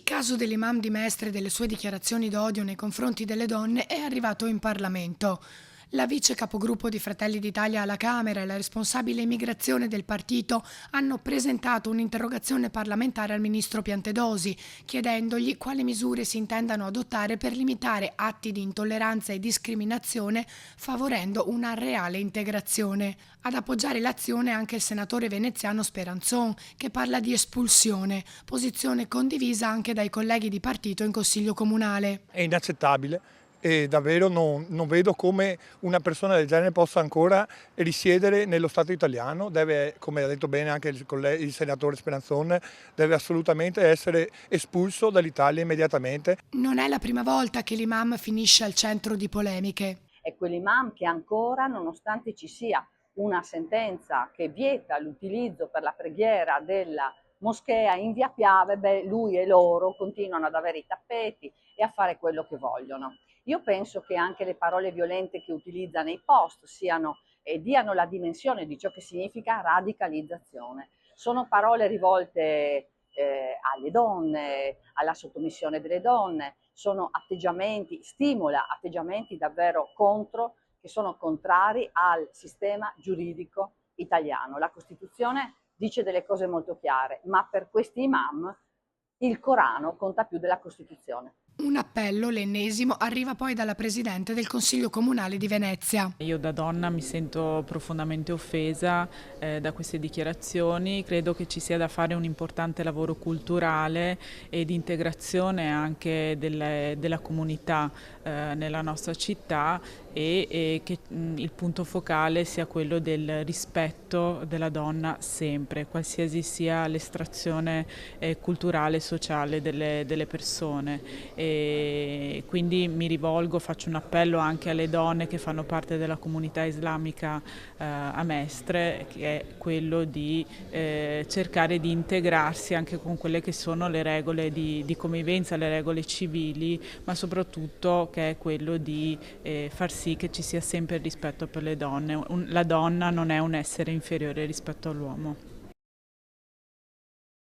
caso dell'imam di Mestre e delle sue dichiarazioni d'odio nei confronti delle donne è arrivato in Parlamento. La vice capogruppo di Fratelli d'Italia alla Camera e la responsabile immigrazione del partito hanno presentato un'interrogazione parlamentare al ministro Piantedosi, chiedendogli quali misure si intendano adottare per limitare atti di intolleranza e discriminazione, favorendo una reale integrazione. Ad appoggiare l'azione anche il senatore veneziano Speranzon, che parla di espulsione, posizione condivisa anche dai colleghi di partito in Consiglio Comunale. È inaccettabile e davvero non vedo come una persona del genere possa ancora risiedere nello Stato italiano. Deve, come ha detto bene anche il senatore Speranzon, deve assolutamente essere espulso dall'Italia immediatamente. Non è la prima volta che l'imam finisce al centro di polemiche. È quell'imam che ancora, nonostante ci sia una sentenza che vieta l'utilizzo per la preghiera della moschea in via Piave, lui e loro continuano ad avere i tappeti e a fare quello che vogliono. Io penso che anche le parole violente che utilizza nei post diano la dimensione di ciò che significa radicalizzazione. Sono parole rivolte alle donne, alla sottomissione delle donne, sono atteggiamenti, stimola atteggiamenti davvero che sono contrari al sistema giuridico italiano. La Costituzione dice delle cose molto chiare, ma per questi imam il Corano conta più della Costituzione. Un appello, l'ennesimo, arriva poi dalla Presidente del Consiglio Comunale di Venezia. Io da donna mi sento profondamente offesa da queste dichiarazioni, credo che ci sia da fare un importante lavoro culturale e di integrazione anche della comunità nella nostra città e che il punto focale sia quello del rispetto della donna sempre, qualsiasi sia l'estrazione culturale e sociale delle persone. E quindi mi rivolgo, faccio un appello anche alle donne che fanno parte della comunità islamica a Mestre, che è quello di cercare di integrarsi anche con quelle che sono le regole di convivenza, le regole civili, ma soprattutto che è quello di far sì che ci sia sempre il rispetto per le donne. La donna non è un essere inferiore rispetto all'uomo.